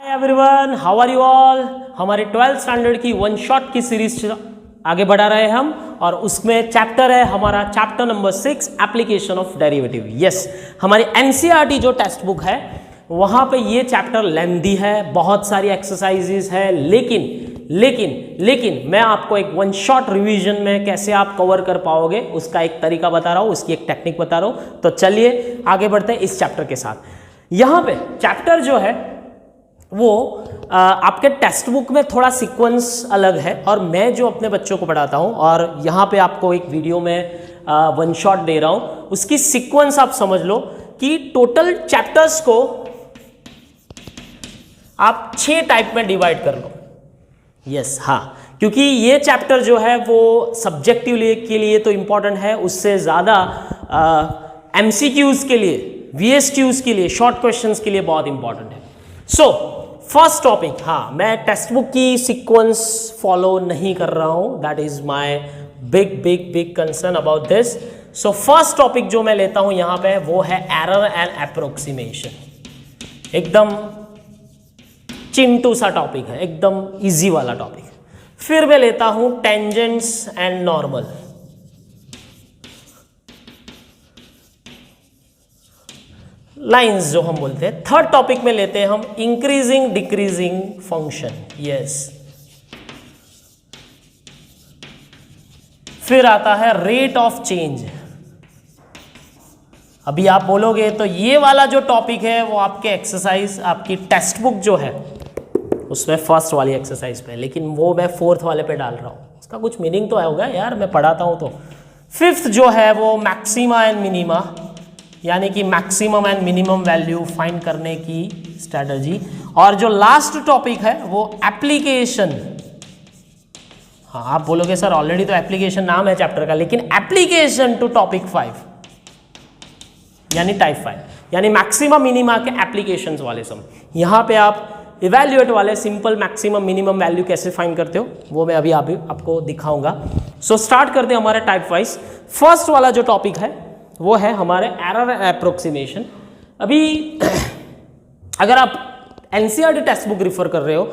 Hi everyone, how are you all. हमारे 12th standard की one shot की series आगे बढ़ा रहे हैं हम, और उसमें चैप्टर है हमारा chapter number 6 application of derivative. Yes, हमारी एनसीईआरटी जो टेक्स्ट बुक है वहाँ पे ये चैप्टर लेंथी है, बहुत सारी एक्सरसाइजेस है, लेकिन मैं आपको एक वन शॉट रिवीजन में कैसे आप कवर कर पाओगे उसका एक तरीका बता रहा हूँ, उसकी एक टेक्निक बता रहा हूँ। तो चलिए आगे बढ़ते हैं इस चैप्टर के साथ। यहाँ पे चैप्टर जो है वो आपके टेक्स्ट बुक में थोड़ा सीक्वेंस अलग है, और मैं जो अपने बच्चों को पढ़ाता हूँ और यहाँ पे आपको एक वीडियो में वन शॉट दे रहा हूँ, उसकी सीक्वेंस आप समझ लो कि टोटल चैप्टर्स को आप 6 टाइप में डिवाइड कर लो। यस, हाँ, क्योंकि ये चैप्टर जो है वो सब्जेक्टिव के लिए तो इम्पॉर्टेंट है, उससे ज़्यादा MCQs के लिए, VSQs के लिए, शॉर्ट क्वेश्चंस के लिए बहुत इंपॉर्टेंट है। सो फर्स्ट टॉपिक, हाँ, मैं टेक्स्ट बुक की सीक्वेंस फॉलो नहीं कर रहा हूँ, that is my big concern about this. So first topic जो मैं लेता हूँ यहाँ पे वो है एरर एंड अप्रोक्सीमेशन। एकदम चिंटू सा टॉपिक है, एकदम इजी वाला टॉपिक। फिर मैं लेता हूँ टेंजेंट्स एंड नॉर्मल। लाइंस जो हम बोलते हैं। थर्ड टॉपिक में लेते हैं हम इंक्रीजिंग डिक्रीजिंग फंक्शन। यस, फिर आता है रेट ऑफ चेंज। अभी आप बोलोगे तो ये वाला जो टॉपिक है वो आपके एक्सरसाइज, आपकी टेक्स्ट बुक जो है उसमें फर्स्ट वाली एक्सरसाइज पे, लेकिन वो मैं फोर्थ वाले पे डाल रहा हूँ। इसका कुछ मीनिंग तो होगा यार, मैं पढ़ाता हूँ तो। फिफ्थ जो है वो मैक्सिमा एंड मिनिमा, यानी कि maximum and minimum value find करने की स्ट्रैटेजी। और जो लास्ट टॉपिक है वो एप्लीकेशन। हाँ, आप बोलोगे सर ऑलरेडी तो एप्लीकेशन नाम है चैप्टर का, लेकिन एप्लीकेशन टू टॉपिक 5 यानी टाइप 5, यानी मैक्सिमम मिनिमा के एप्लीकेशंस वाले सम। यहाँ पे आप इवैल्यूएट वाले सिंपल मैक्सिमम मिनिमम वैल्यू कैसे फाइंड करते हो वो मैं अभी आपको दिखाऊंगा। सो स्टार्ट करते हैं हमारे टाइप वाइज। फर्स्ट वाला जो टॉपिक है वो है हमारे एरर अप्रोक्सीमेशन। अभी अगर आप एनसीईआरटी टेक्स्ट बुक रिफर कर रहे हो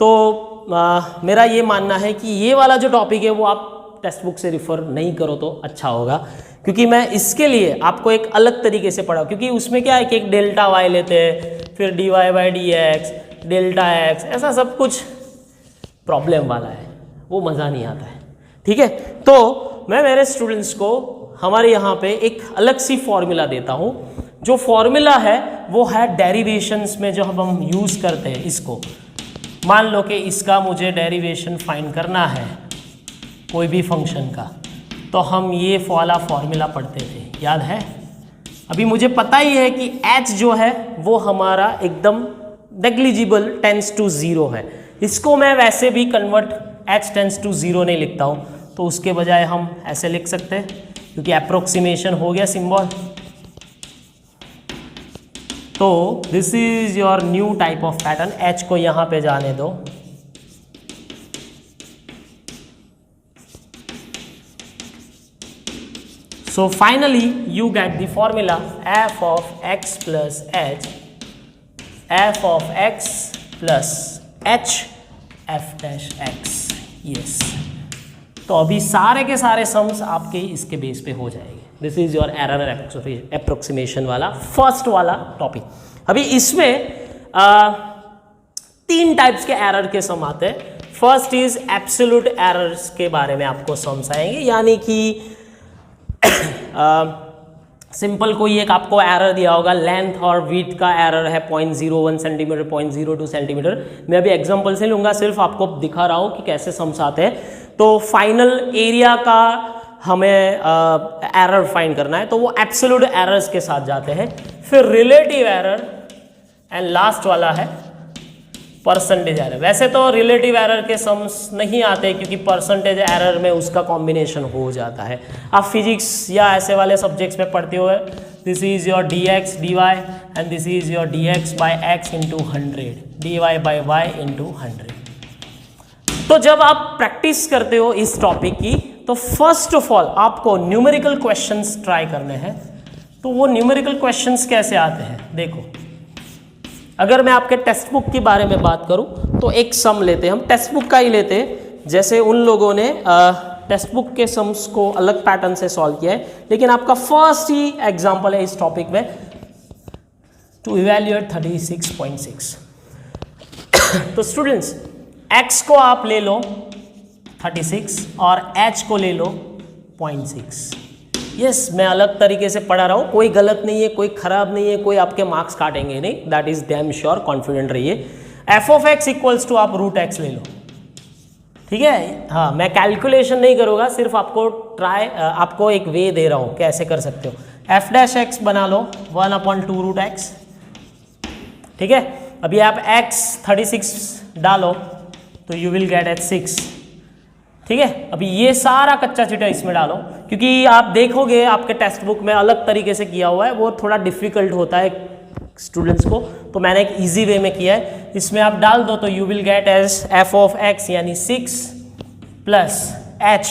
तो मेरा ये मानना है कि ये वाला जो टॉपिक है वो आप टेक्स्ट बुक से रिफर नहीं करो तो अच्छा होगा, क्योंकि मैं इसके लिए आपको एक अलग तरीके से पढ़ाऊँ। क्योंकि उसमें क्या है कि एक डेल्टा वाई लेते हैं, फिर dy/dx, डेल्टा x, ऐसा सब कुछ प्रॉब्लम वाला है, वो मज़ा नहीं आता है। ठीक है, तो मैं मेरे स्टूडेंट्स को हमारे यहाँ पे एक अलग सी फॉर्मूला देता हूँ। जो फॉर्मूला है वो है डेरिवेशंस में जो हम यूज़ करते हैं। इसको मान लो कि इसका मुझे डेरिवेशन फाइंड करना है कोई भी फंक्शन का, तो हम ये वाला फॉर्मूला पढ़ते थे, याद है। अभी मुझे पता ही है कि h जो है वो हमारा एकदम नेग्लिजिबल टेंस टू 0 है। इसको मैं वैसे भी कन्वर्ट h टेंस टू 0 नहीं लिखता हूँ, तो उसके बजाय हम ऐसे लिख सकते हैं, क्योंकि अप्रोक्सीमेशन हो गया सिंबल। तो this is your new type of pattern. h को यहाँ पे जाने दो। So finally you get the formula f of x plus h, f of x plus h, f dash x। yes, तो अभी सारे के सारे सम्स आपके इसके बेस पे हो जाएंगे। This is your error approximation वाला फर्स्ट वाला टॉपिक। अभी इसमें 3 टाइप्स के एरर के सम आते हैं। फर्स्ट इज एब्सोल्यूट एरर्स के बारे में आपको सम्स आएंगे, यानी कि सिंपल कोई एक आपको एरर दिया होगा, लेंथ और विड्थ का एरर है 0.01 सेंटीमीटर, 0.02 सेंटीमीटर। मैं अभी एग्जांपल से लूंगा, सिर्फ आपको दिखा रहा हूँ कि कैसे सम्स आते हैं। तो फाइनल एरिया का हमें एरर फाइंड करना है, तो वो एब्सोल्यूट एरर्स के साथ जाते हैं। फिर रिलेटिव एरर एंड लास्ट वाला है परसेंटेज एरर। वैसे तो रिलेटिव एरर के सम्स नहीं आते, क्योंकि परसेंटेज एरर में उसका कॉम्बिनेशन हो जाता है। आप फिजिक्स या ऐसे वाले सब्जेक्ट्स में पढ़ते हुए, this is your dx dy and this is your dx by x into 100, dy by y into 100। तो जब आप प्रैक्टिस करते हो इस टॉपिक की, तो फर्स्ट ऑफ ऑल आपको न्यूमेरिकल क्वेश्चंस ट्राई करने हैं। तो वो न्यूमेरिकल क्वेश्चंस कैसे आते हैं देखो। अगर मैं आपके टेक्स्ट बुक के बारे में बात करूं तो एक सम लेते हैं, हम टेक्स्ट बुक का ही लेते हैं। जैसे उन लोगों ने टेक्स्ट बुक के सम्स को अलग पैटर्न से सॉल्व किया है, लेकिन आपका फर्स्ट ही एग्जांपल है इस टॉपिक में टू इवैल्यूएट 36.6। तो स्टूडेंट्स x को आप ले लो 36 और h को ले लो 0.6। यस, मैं अलग तरीके से पढ़ा रहा हूँ, कोई गलत नहीं है, कोई खराब नहीं है, कोई आपके मार्क्स काटेंगे नहीं, that is damn sure, confident रहिए। F of X equals to आप रूट एक्स ले लो, ठीक है। हाँ, मैं कैलकुलेशन नहीं करूँगा, सिर्फ आपको एक वे दे रहा हूँ कैसे कर सकते हो। एफ डैश एक्स बना लो 1/2 रूट एक्स, ठीक है। अभी आप x 36 डालो तो यू विल गेट एट 6, ठीक है। अभी ये सारा कच्चा चिटा इसमें डालो, क्योंकि आप देखोगे आपके टेक्स्ट बुक में अलग तरीके से किया हुआ है, वो थोड़ा डिफिकल्ट होता है स्टूडेंट्स को, तो मैंने एक इजी वे में किया है। इसमें आप डाल दो तो you will get as f of x यानी 6 प्लस h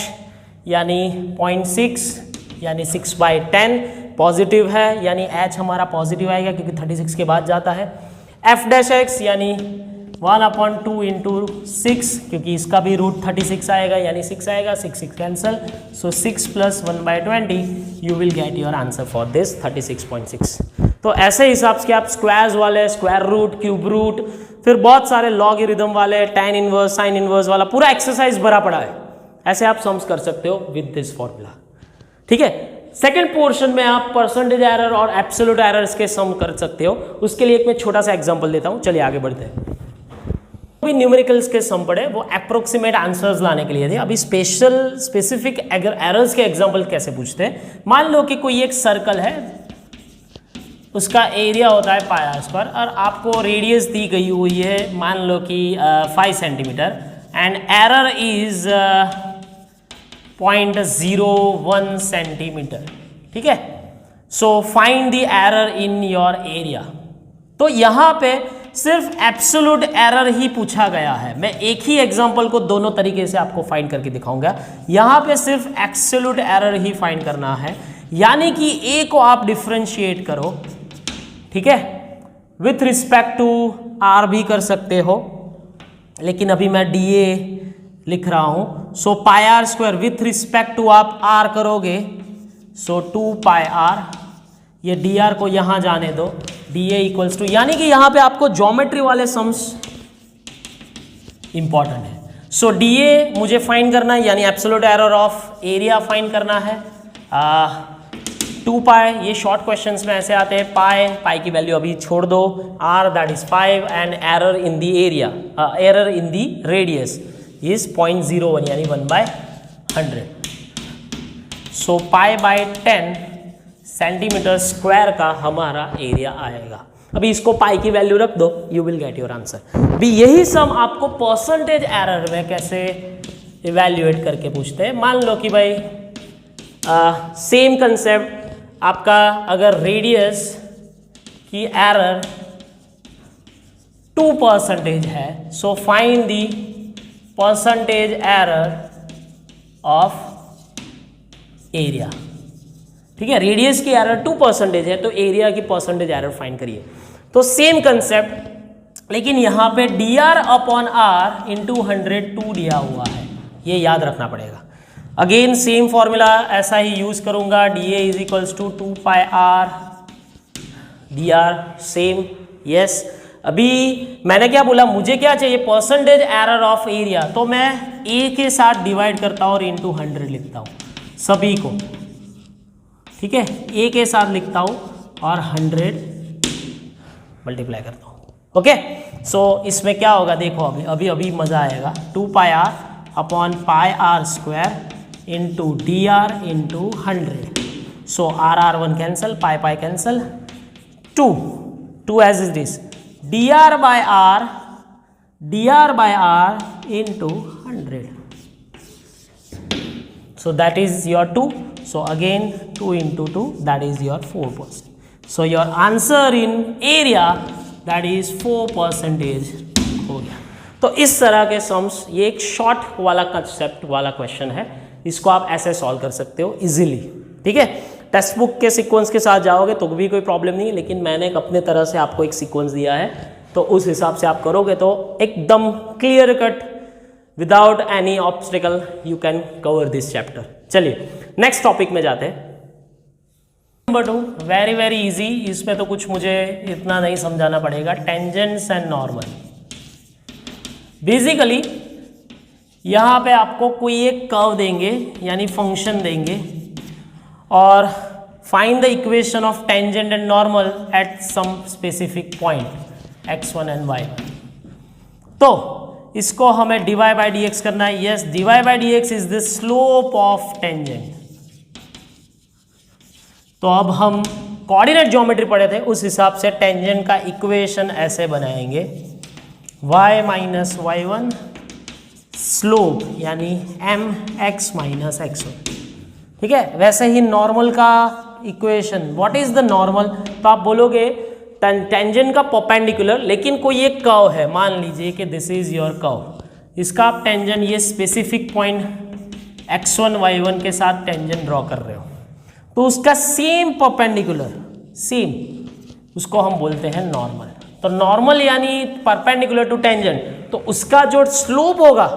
यानी 0.6 यानी 6/10, पॉजिटिव है यानी h हमारा पॉजिटिव आएगा क्योंकि 36 के बाद जाता है। एफ डैश एक्स यानी 1/2 इंटू 6, क्योंकि इसका भी रूट 36 आएगा यानी 6 आएगा, 6 cancel, so 6 plus 1/20 you will get your answer for this 36.6। तो ऐसे हिसाब से आप स्क्वायर्स वाले, स्क्वायर रूट, क्यूब रूट, फिर बहुत सारे लॉगरिथम वाले, tan इनवर्स, sin इनवर्स वाला पूरा एक्सरसाइज भरा पड़ा है, ऐसे आप सम्स कर सकते हो विद दिस फॉर्मूला, ठीक है। सेकेंड पोर्शन में आप परसेंटेज एरर और एब्सोल्यूट एरर्स के सम कर सकते हो, उसके लिए एक मैं छोटा सा एग्जांपल देता हूं, चलिए आगे बढ़ते हैं। अभी न्यूमेरिकल्स के सम पढ़े, वो अप्रोक्सीमेट आंसर्स लाने के लिए थे। अभी स्पेसिफिक एरर्स के एग्जांपल कैसे पूछते हैं। मान लो कि कोई एक सर्कल है, उसका एरिया होता है पाई आर स्क्वायर और आपको रेडियस दी गई हुई है मान लो कि 5 centimetre and error is 0.01 centimetre, ठीक है। So find the error in your area. तो यहाँ पे सिर्फ एब्सोल्यूट एरर ही पूछा गया है। मैं एक ही एग्जांपल को दोनों तरीके से आपको फाइंड करके दिखाऊंगा। यहाँ पे सिर्फ एब्सोल्यूट एरर ही फाइंड करना है, यानी कि ए को आप डिफरेंशिएट करो, ठीक है। विथ रिस्पेक्ट टू आर भी कर सकते हो, लेकिन अभी मैं डी ए लिख रहा हूं। So pi R square with respect to आप आर करोगे, सो 2 पाई आर, ये डी आर को यहां जाने दो, डी ए इक्वल्स टू, यानी कि यहां पे आपको ज्योमेट्री वाले सम्स इंपॉर्टेंट है। सो डी ए मुझे फाइंड करना है, यानी absolute error of area find करना है। 2 पाई, ये शॉर्ट क्वेश्चंस में ऐसे आते हैं, पाई की वैल्यू अभी छोड़ दो, r that is 5 and error in the area, error in the radius is 0.01 यानी 1/100। सो π/10 सेंटीमीटर स्क्वायर का हमारा एरिया आएगा। अभी इसको पाई की वैल्यू रख दो, you will get your answer. अभी यही सम आपको परसेंटेज एरर में कैसे इवैल्यूएट करके पूछते हैं। मान लो कि भाई सेम कंसेप्ट, आपका अगर रेडियस की एरर 2% है, so find the percentage error of area, ठीक है। रेडियस की एरर 2% है तो एरिया की परसेंटेज एरर फाइंड करिए। तो सेम कंसेप्ट, लेकिन यहां पे dr अपॉन r इंटू 100 दिया हुआ है, ये याद रखना पड़ेगा। अगेन सेम फॉर्मूला ऐसा ही यूज करूंगा, d a is equals to 2 pi r d r, same, yes. अभी मैंने क्या बोला, मुझे क्या चाहिए, परसेंटेज एरर ऑफ एरिया, तो मैं ए के साथ डिवाइड करता हूँ और इंटू 100 लिखता हूँ सभी को, ठीक है। ए के साथ लिखता हूँ और 100 मल्टीप्लाई करता हूँ, ओके। सो इसमें क्या होगा देखो, अभी मजा आएगा। 2 pi R upon pi R square into D R into 100। So r1 cancel, pi cancel, 2 as is this, dr by r into 100. So that is your 2. So again 2 into 2, that is your 4%. So your answer in area, that is 4% हो गया। तो इस तरह के sums, ये एक short वाला concept वाला क्वेश्चन है, इसको आप ऐसे सॉल्व कर सकते हो इजीली, ठीक है। टेक्स्ट बुक के सीक्वेंस के साथ जाओगे तो भी कोई प्रॉब्लम नहीं है, लेकिन मैंने अपने तरह से आपको एक सीक्वेंस दिया है तो उस हिसाब से आप करोगे तो एकदम clear cut without any obstacle you can cover this chapter. चलिए नेक्स्ट टॉपिक में जाते हैं। नंबर 2 वेरी वेरी इजी, इसमें तो कुछ मुझे इतना नहीं समझाना पड़ेगा। Tangents and normal. बेसिकली यहाँ पे आपको कोई एक कर्व देंगे यानी फंक्शन देंगे और find the equation of tangent and normal at some specific point x1 and y1। तो इसको हमें dy बाई डी एक्स करना है। Yes, dy by D x is the slope of tangent. तो अब हम कोऑर्डिनेट ज्योमेट्री पढ़े थे, उस हिसाब से टेंजेंट का इक्वेशन ऐसे बनाएंगे y माइनस y1 स्लोप यानी mx माइनस x1। ठीक है, वैसे ही नॉर्मल का equation, what is the normal? तो आप बोलोगे टेंजेंट का परपेंडिकुलर, लेकिन कोई एक कर्व है, मान लीजिए कि दिस इज योर कर्व, इसका आप टेंजेंट ये स्पेसिफिक पॉइंट x1 y1 के साथ टेंजेंट ड्रॉ कर रहे हो, तो उसका सेम परपेंडिकुलर, सेम, उसको हम बोलते हैं नॉर्मल। तो नॉर्मल यानी परपेंडिकुलर टू टेंजेंट, तो उसका जो स्लोप होगा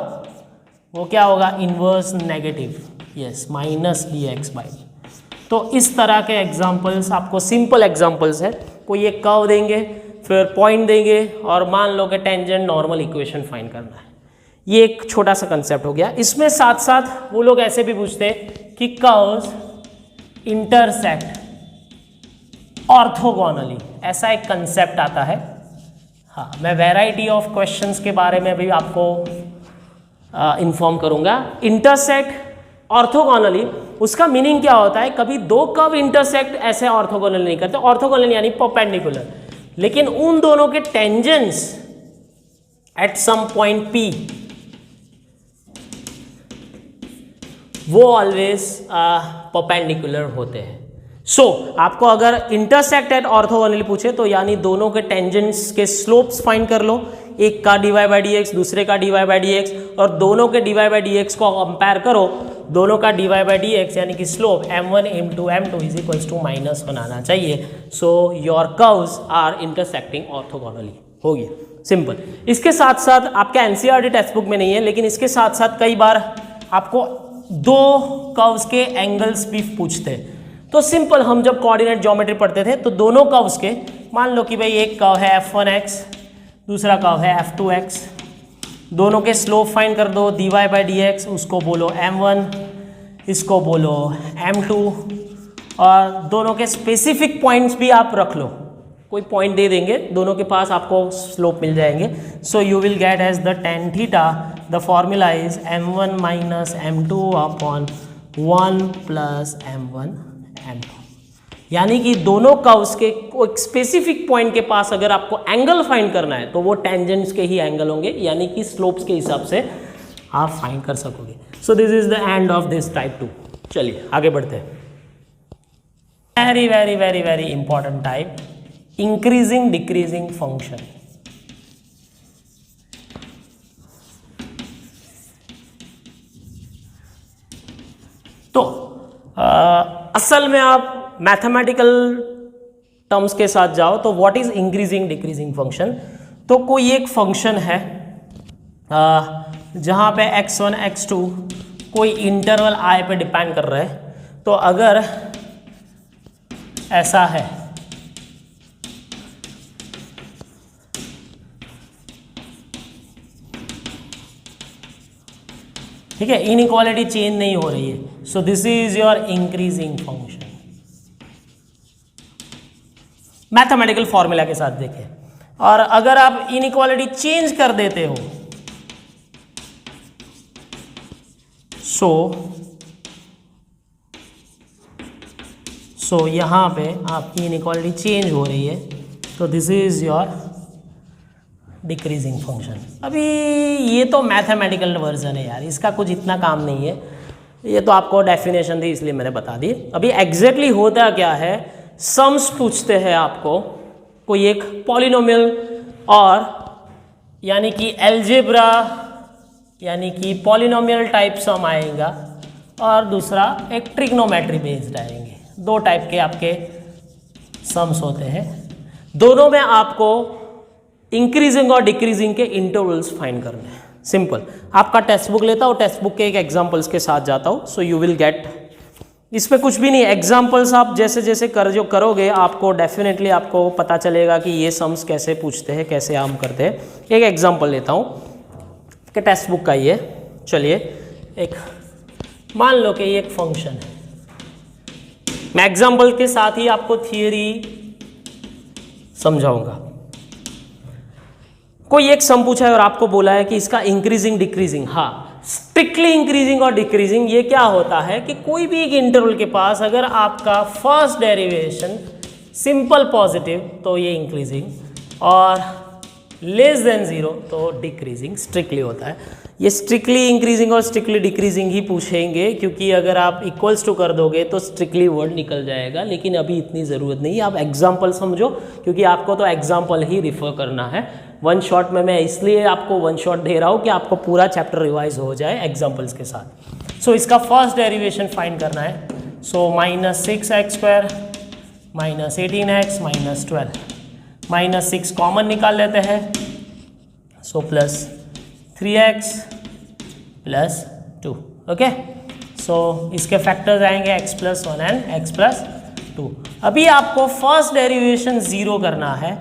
वो क्या होगा? Inverse negative, yes, minus D x by. तो इस तरह के एग्जांपल्स आपको, सिंपल एग्जांपल्स है, कोई एक कर्व देंगे, फिर पॉइंट देंगे और मान लो कि टेंजेंट नॉर्मल इक्वेशन फाइंड करना है। ये एक छोटा सा कंसेप्ट हो गया। इसमें साथ साथ वो लोग ऐसे भी पूछते हैं कि कर्व्स इंटरसेक्ट ऑर्थोगोनली, ऐसा एक कंसेप्ट आता है। हाँ, मैं वैरायटी ऑफ क्वेश्चंस के बारे में भी आपको इन्फॉर्म करूंगा। इंटरसेक्ट ऑर्थोगोनली, उसका मीनिंग क्या होता है? कभी दो कर्व इंटरसेक्ट ऐसे ऑर्थोगोनल नहीं करते, ऑर्थोगोनल यानी परपेंडिकुलर, लेकिन उन दोनों के tangents at some point P वो ऑलवेज परपेंडिकुलर होते हैं। सो आपको अगर इंटरसेक्ट एट ऑर्थोगोनली पूछे तो यानी दोनों के टेंजेंट्स के स्लोप्स फाइंड कर लो, एक का dy बाई डी एक्स, दूसरे का dy बाई डी एक्स, और दोनों के dy बाई डी एक्स को कंपेयर करो, दोनों का dy बाई डी एक्स यानी कि slope m1 m2 m2 is equals to -1 आना चाहिए। So your curves are intersecting orthogonally. हो गया सिंपल। इसके साथ साथ आपके एनसीईआरटी टेक्स्ट बुक में नहीं है, लेकिन इसके साथ साथ कई बार आपको दो कर्व्स के एंगल्स भी पूछते हैं। तो सिंपल, हम जब कोऑर्डिनेट ज्योमेट्री पढ़ते थे तो दोनों कर्व्स के, मान लो कि भाई एक कर्व है f1x, दूसरा कर्व है f2x, दोनों के स्लोप फाइंड कर दो, dy बाई डी एक्स, उसको बोलो m1, इसको बोलो m2, और दोनों के स्पेसिफिक पॉइंट्स भी आप रख लो, कोई पॉइंट दे देंगे, दोनों के पास आपको स्लोप मिल जाएंगे। So you will get as the tan theta, the formula is m1 minus m2 upon 1 plus m1 m2। यानी कि दोनों कर्व्स के एक स्पेसिफिक पॉइंट के पास अगर आपको एंगल फाइंड करना है तो वो टेंजेंट्स के ही एंगल होंगे, यानी कि स्लोप्स के हिसाब से आप फाइंड कर सकोगे। So this is the end of this type 2। चलिए आगे बढ़ते हैं। Very very very very important type, increasing decreasing function. तो असल में आप मैथमेटिकल टर्म्स के साथ जाओ तो what is increasing decreasing function? तो कोई एक फंक्शन है जहां पे x1 x2 कोई इंटरवल i पे डिपेंड कर रहा है। तो अगर ऐसा है ठीक है, इनइक्वालिटी चेंज नहीं हो रही है, so this is your increasing function. Mathematical formula के साथ देखें, और अगर आप इनइक्वालिटी चेंज कर देते हो सो यहां पे आपकी इनइक्वालिटी चेंज हो रही है, तो this is your decreasing function. अभी ये तो मैथमेटिकल वर्जन है यार, इसका कुछ इतना काम नहीं है, ये तो आपको डेफिनेशन थी इसलिए मैंने बता दी। अभी एग्जैक्टली होता क्या है, सम्स पूछते हैं आपको, कोई एक पॉलिनोमियल और यानी कि अलजेब्रा यानी कि पॉलिनोमियल टाइप सम आएगा, और दूसरा एक ट्रिग्नोमेट्री बेस्ड आएंगे। दो टाइप के आपके सम्स होते हैं, दोनों में आपको इंक्रीजिंग और डिक्रीजिंग के इंटरवल्स फाइंड करने हैं। सिंपल, आपका टेक्स्ट बुक लेता हूँ, टेक्स्ट बुक के एक एग्जाम्पल्स के साथ जाता हूँ, सो यू विल गेट। इसमें कुछ भी नहीं, एग्जाम्पल्स आप जैसे जैसे करोगे आपको डेफिनेटली आपको पता चलेगा कि ये सम्स कैसे पूछते हैं, कैसे हम करते हैं। एक एग्जाम्पल लेता हूँ कि टेक्स्ट बुक का ये, चलिए एक मान लो कि ये एक फंक्शन है, मैं एग्जाम्पल के साथ ही आपको थियरी समझाऊंगा। कोई एक सम पूछा है और आपको बोला है कि इसका इंक्रीजिंग डिक्रीजिंग, हाँ स्ट्रिक्टली इंक्रीजिंग और डिक्रीजिंग ये क्या होता है कि कोई भी एक इंटरवल के पास अगर आपका फर्स्ट डेरिवेशन सिंपल पॉजिटिव तो ये इंक्रीजिंग और लेस देन जीरो तो डिक्रीजिंग स्ट्रिक्टली होता है। ये स्ट्रिक्टली इंक्रीजिंग और स्ट्रिक्टली डिक्रीजिंग ही पूछेंगे, क्योंकि अगर आप इक्वल्स टू कर दोगे तो स्ट्रिक्टली वर्ड निकल जाएगा, लेकिन अभी इतनी ज़रूरत नहीं है, आप एग्जाम्पल समझो, क्योंकि आपको तो एग्जाम्पल ही रिफर करना है। वन शॉट में मैं इसलिए आपको वन शॉट दे रहा हूँ कि आपको पूरा चैप्टर रिवाइज हो जाए एग्जाम्पल्स के साथ। सो इसका फर्स्ट डेरिवेशन फाइंड करना है। सो -6x² -18x -12 -6 कॉमन निकाल लेते हैं, सो +3x +2। ओके, सो इसके फैक्टर्स आएंगे x+1 एंड x+2। अभी आपको फर्स्ट डेरिवेशन 0 करना है,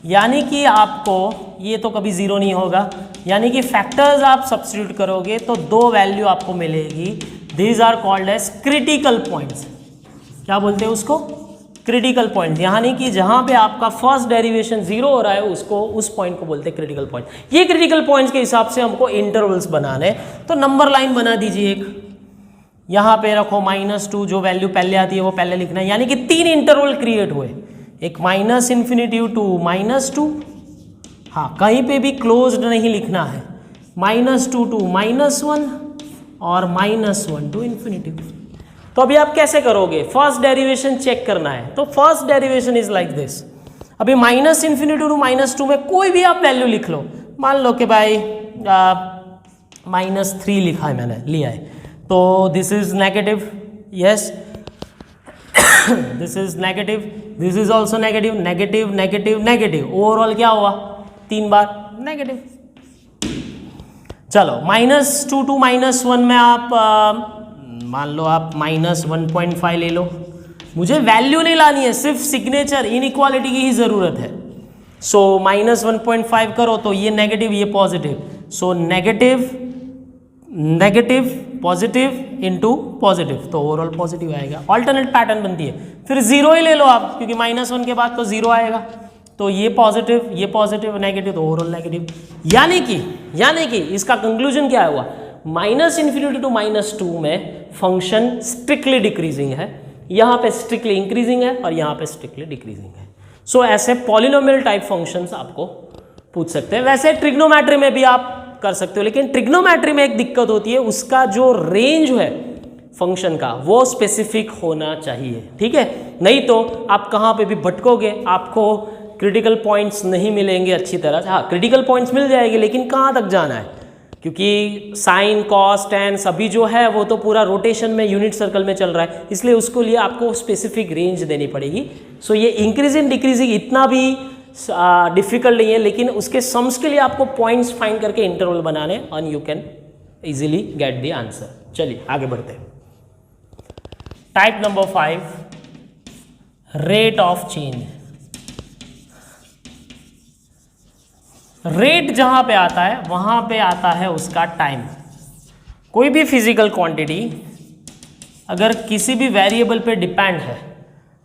यानी कि आपको ये तो कभी 0 नहीं होगा, यानी कि फैक्टर्स आप सब्स्टिट्यूट करोगे तो 2 वैल्यू आपको मिलेगी। These are called as critical points. क्या बोलते हैं उसको? क्रिटिकल पॉइंट, यानी कि जहां पे आपका फर्स्ट डेरिवेशन 0 हो रहा है उसको, उस पॉइंट को बोलते हैं क्रिटिकल पॉइंट। ये क्रिटिकल पॉइंट्स के हिसाब से हमको इंटरवल्स बनाने, तो नंबर लाइन बना दीजिए एक, यहां पे रखो -2, जो वैल्यू पहले आती है वो पहले लिखना है, यानी कि 3 इंटरवल क्रिएट हुए, एक -∞ टू -2, हाँ कहीं पे भी क्लोज्ड नहीं लिखना है, -2 टू -1 और -1 टू ∞। तो अभी आप कैसे करोगे? फर्स्ट डेरिवेशन चेक करना है, तो first derivation is like this. अभी -∞ टू -2 में कोई भी आप वैल्यू लिख लो, मान लो कि भाई -3 लिखा है, मैंने लिया है, तो this is negative, yes this is negative, this is also negative, negative negative negative, overall क्या हुआ? 3 बार नेगेटिव। चलो -2 टू -1 में आप मान लो आप -1.5 ले लो, मुझे वैल्यू नहीं लानी है, सिर्फ सिग्नेचर इनइक्वालिटी की ही जरूरत है। सो -1.5 करो तो ये नेगेटिव ये positive, so negative negative positive into positive, तो ओवरऑल पॉजिटिव आएगा। ऑल्टरनेट पैटर्न बनती है, फिर 0 ही ले लो आप, क्योंकि -1 के बाद तो 0 आएगा, तो ये पॉजिटिव नेगेटिव, तो ओवरऑल नेगेटिव। यानी कि इसका कंक्लूजन क्या हुआ? -∞ टू -2 में फंक्शन स्ट्रिक्टली डिक्रीजिंग है, यहाँ पे स्ट्रिक्टली इंक्रीजिंग है और यहाँ पे स्ट्रिक्टली डिक्रीजिंग है। सो ऐसे पॉलिनोमियल टाइप फंक्शंस आपको पूछ सकते हैं। वैसे ट्रिग्नोमेट्री में भी आप कर सकते हो, लेकिन ट्रिग्नोमेट्री में एक दिक्कत होती है, उसका जो रेंज है फंक्शन का वो स्पेसिफिक होना चाहिए, ठीक है, नहीं तो आप कहाँ पे भी भटकोगे, आपको क्रिटिकल पॉइंट्स नहीं मिलेंगे अच्छी तरह से। हाँ क्रिटिकल पॉइंट्स मिल जाएंगे, लेकिन कहाँ तक जाना है, क्योंकि साइन कॉस टेन सभी जो है वो तो पूरा रोटेशन में यूनिट सर्कल में चल रहा है, इसलिए उसको लिए आपको स्पेसिफिक रेंज देनी पड़ेगी। सो ये इंक्रीजिंग डिक्रीजिंग इतना भी डिफिकल्ट नहीं है, लेकिन उसके सम्स के लिए आपको पॉइंट्स फाइंड करके इंटरवल बनाने and you can easily get the answer. चलिए आगे बढ़ते हैं। Type number 5, rate of change. Rate जहां पे आता है वहां पे आता है उसका टाइम। कोई भी फिजिकल क्वांटिटी अगर किसी भी वेरिएबल पे डिपेंड है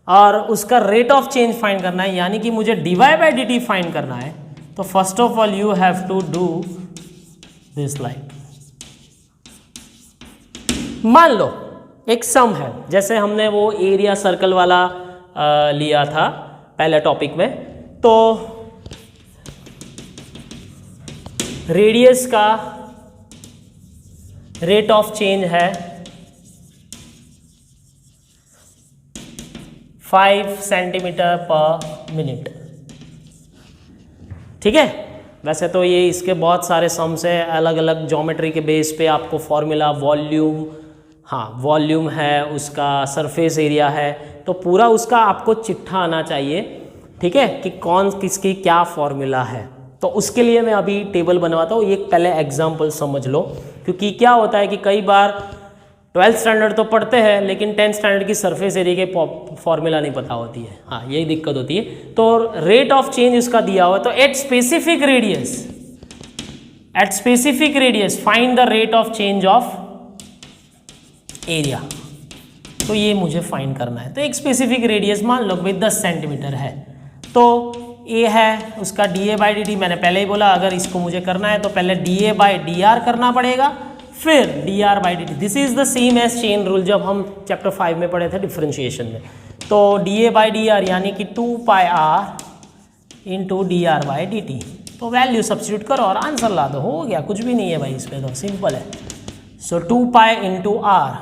और उसका रेट ऑफ चेंज फाइंड करना है, यानी कि मुझे dy/dt फाइंड करना है, तो first of all you have to do this like. मान लो एक सम है, जैसे हमने वो एरिया सर्कल वाला लिया था पहले टॉपिक में, तो रेडियस का रेट ऑफ चेंज है 5 सेंटीमीटर पर मिनट, ठीक है। वैसे तो ये इसके बहुत सारे सम्स है, अलग अलग ज्योमेट्री के बेस पे आपको फॉर्मूला, वॉल्यूम, हाँ वॉल्यूम है, उसका सरफेस एरिया है, तो पूरा उसका आपको चिट्ठा आना चाहिए, ठीक है, कि कौन किसकी क्या फॉर्मूला है। तो उसके लिए मैं अभी टेबल बनवाता हूँ, एक पहले एग्जाम्पल समझ लो, क्योंकि क्या होता है कि कई बार 12th स्टैंडर्ड तो पढ़ते हैं लेकिन 10th स्टैंडर्ड की सरफेस एरिया के फॉर्मूला नहीं पता होती है। हाँ, यही दिक्कत होती है। तो रेट ऑफ चेंज इसका दिया हुआ है, तो at specific radius find the rate of change of area. तो ये मुझे फाइंड करना है। तो एक स्पेसिफिक रेडियस मान लो भाई 10 सेंटीमीटर है, तो ए है उसका dA/dt, मैंने पहले ही बोला अगर इसको मुझे करना है तो पहले dA/dr करना पड़ेगा, फिर dr/dt। This is the same as chain rule जब हम चैप्टर 5 में पढ़े थे डिफरेंशिएशन में। तो dA/dr यानी कि 2πr इंटू dr/dt। तो वैल्यू सब्स्टिट्यूट करो और आंसर ला दो, हो गया, कुछ भी नहीं है भाई इसमें, तो सिंपल है। सो 2π इंटू r,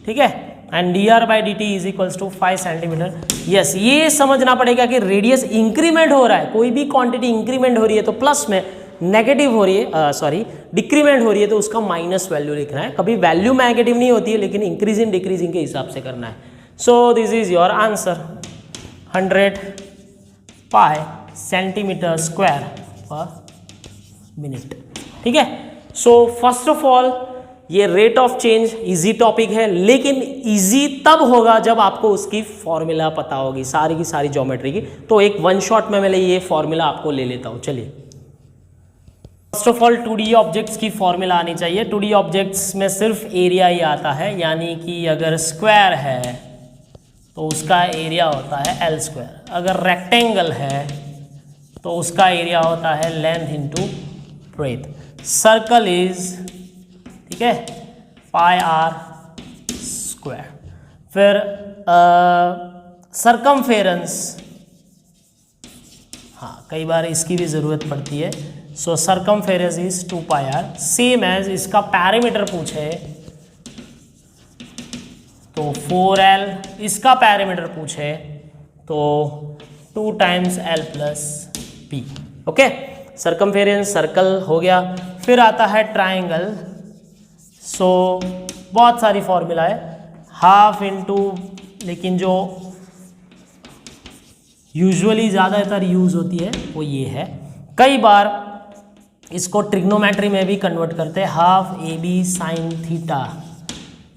ठीक है, and dr/dt is equals to 5 centimetre. Yes, ये समझना पड़ेगा कि रेडियस इंक्रीमेंट हो रहा है, कोई भी क्वांटिटी इंक्रीमेंट हो रही है तो प्लस में, नेगेटिव हो रही है डिक्रीमेंट हो रही है तो उसका माइनस वैल्यू लिखना है। कभी वैल्यू नेगेटिव नहीं होती है लेकिन इंक्रीजिंग डिक्रीजिंग के हिसाब से करना है। So this is your answer, 100 pi centimetre square पर मिनट, ठीक है। सो फर्स्ट ऑफ ऑल ये rate of change easy topic है, लेकिन इजी तब होगा जब आपको उसकी फॉर्मूला पता होगी, सारी की सारी ज्योमेट्री की। तो एक वन शॉट में मैं ये फॉर्मूला आपको ले लेता हूं। चलिए, first of all 2D objects की फॉर्मूला आनी चाहिए। 2D ऑब्जेक्ट्स में सिर्फ एरिया ही आता है, यानी कि अगर स्क्वायर है तो उसका एरिया होता है L स्क्वायर, अगर रेक्टेंगल है तो उसका एरिया होता है length into breadth. Circle is, ठीक है, पाई r स्क्वायर। फिर सरकमफेरेंस, हाँ कई बार इसकी भी ज़रूरत पड़ती है। So circumference is 2πr, same as इसका पैरामीटर पूछे तो 4l, इसका पैरामीटर पूछे तो 2 times l plus p। Okay, circumference circle हो गया। फिर आता है ट्राइंगल। सो बहुत सारी फॉर्मूला है, हाफ इंटू, लेकिन जो यूजुअली ज़्यादातर यूज होती है वो ये है। कई बार इसको ट्रिग्नोमेट्री में भी कन्वर्ट करते हैं, हाफ AB साइन थीटा,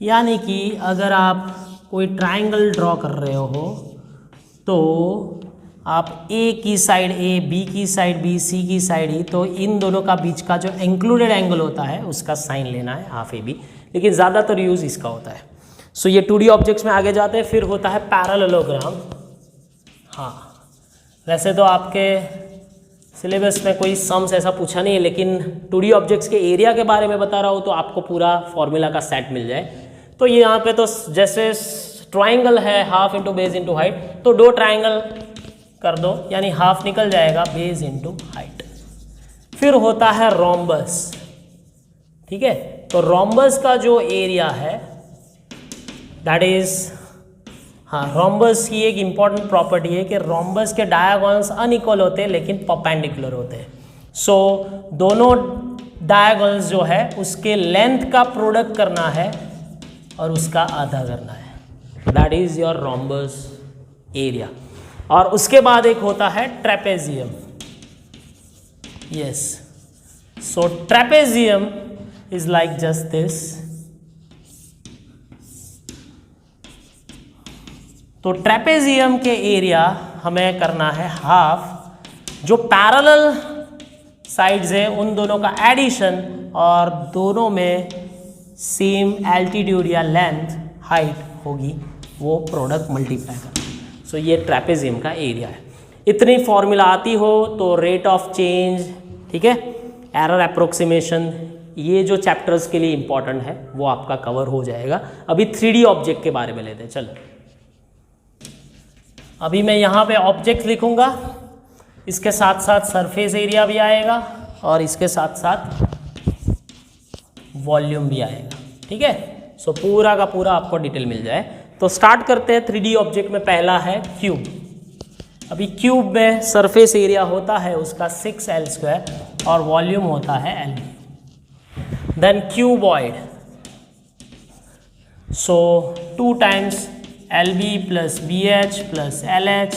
यानी कि अगर आप कोई ट्राइंगल ड्रॉ कर रहे हो तो आप A की साइड A, B की साइड B, C की साइड E, तो इन दोनों का बीच का जो इंक्लूडेड एंगल होता है उसका साइन लेना है, हाफ AB, लेकिन ज़्यादातर यूज़ इसका होता है। सो ये 2D ऑब्जेक्ट्स में आगे जाते हैं। फिर होता है पैरेललोग्राम। हाँ, वैसे तो आपके सिलेबस में कोई सम्स ऐसा पूछा नहीं है, लेकिन 2D ऑब्जेक्ट्स के एरिया के बारे में बता रहा हूँ तो आपको पूरा फॉर्मूला का सेट मिल जाए। तो ये यहाँ पे तो जैसे ट्राइंगल है, half into base into height, तो 2 ट्राइंगल कर दो, यानी हाफ निकल जाएगा बेस इंटू हाइट। फिर होता है रोम्बस, ठीक है। तो रोम्बस का जो एरिया है दैट इज, हाँ, रोम्बस की एक इंपॉर्टेंट प्रॉपर्टी है कि रोम्बस के डायगोनल्स अनइक्वल होते हैं लेकिन परपेंडिकुलर होते हैं। सो दोनों डायगोनल्स जो है उसके लेंथ का प्रोडक्ट करना है और उसका आधा करना है, that is your rhombus area. और उसके बाद एक होता है trapezium. Yes, so trapezium is like just this. तो ट्रेपेजियम के एरिया हमें करना है हाफ, जो पैरेलल साइड्स है उन दोनों का एडिशन और दोनों में सेम एल्टीट्यूड या लेंथ हाइट होगी, वो प्रोडक्ट मल्टीप्लाई करना। सो ये ट्रेपेजियम का एरिया है। इतनी फॉर्मूला आती हो तो रेट ऑफ चेंज, ठीक है, एरर अप्रोक्सीमेशन, ये जो चैप्टर्स के लिए इंपॉर्टेंट है वो आपका कवर हो जाएगा। अभी 3D ऑब्जेक्ट के बारे में लेते हैं। चलो, अभी मैं यहाँ पे ऑब्जेक्ट लिखूंगा, इसके साथ साथ सरफेस एरिया भी आएगा और इसके साथ साथ वॉल्यूम भी आएगा, ठीक है। सो पूरा का पूरा आपको डिटेल मिल जाए। तो स्टार्ट करते हैं 3D ऑब्जेक्ट में। पहला है क्यूब। अभी क्यूब में सरफेस एरिया होता है उसका 6L स्क्वायर और वॉल्यूम होता है L। Then cuboid, so 2 times LB plus BH plus LH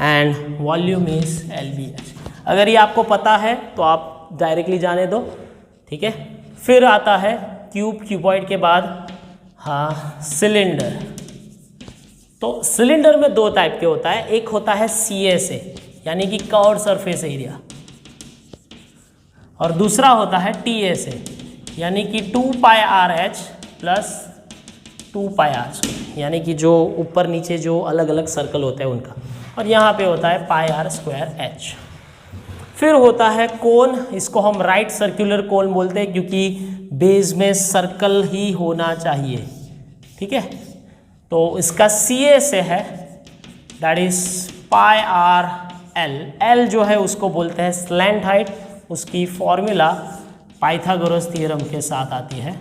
and volume is LBH। अगर ये आपको पता है तो आप डायरेक्टली जाने दो, ठीक है। फिर आता है क्यूब, क्यूबॉइड के बाद हाँ सिलेंडर। तो सिलेंडर में दो टाइप के होता है, एक होता है CSA यानी कि कर्व्ड सरफेस एरिया, और दूसरा होता है TSA यानी कि 2πRH प्लस 2πR यानी कि जो ऊपर नीचे जो अलग अलग सर्कल होते हैं उनका, और यहाँ पे होता है πr²H। फिर होता है कोन, इसको हम राइट सर्कुलर कोन बोलते हैं क्योंकि बेस में सर्कल ही होना चाहिए, ठीक है। तो इसका CSA है दैट इज πRL। L जो है उसको बोलते हैं स्लैंट हाइट, उसकी फॉर्मूला पाइथागोरस थ्योरम के साथ आती है।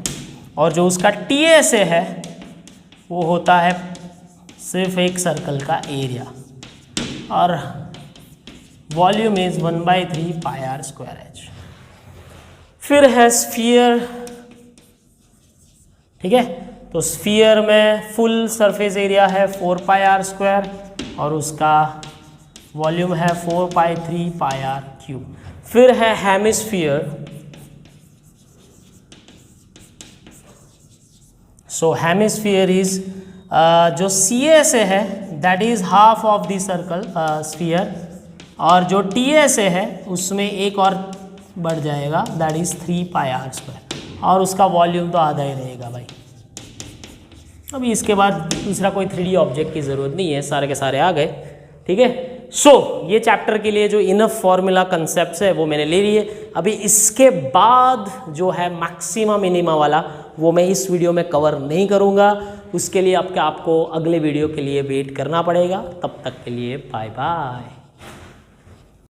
और जो उसका TSA है वो होता है सिर्फ एक सर्कल का एरिया, और वॉल्यूम इज 1/3 πr²H। फिर है स्फीयर, ठीक है। तो स्फीयर में फुल सरफेस एरिया है 4πr² और उसका वॉल्यूम है 4/3 πr³। फिर है हेमिस्फीयर। सो हेमिस्फीयर इज जो CSA है that is half of the circle sphere, और जो TSA है उसमें एक और बढ़ जाएगा दैट इज 3πr², और उसका वॉल्यूम तो आधा ही रहेगा भाई। अभी इसके बाद दूसरा कोई 3D ऑब्जेक्ट की ज़रूरत नहीं है, सारे के सारे आ गए, ठीक है। सो ये चैप्टर के लिए जो इनफ फॉर्मूला कंसेप्ट है वो मैंने ले लिए। अभी इसके बाद जो है मैक्सिमा मिनिमा वाला वो मैं इस वीडियो में कवर नहीं करूँगा, उसके लिए आपको अगले वीडियो के लिए वेट करना पड़ेगा। तब तक के लिए बाय बाय।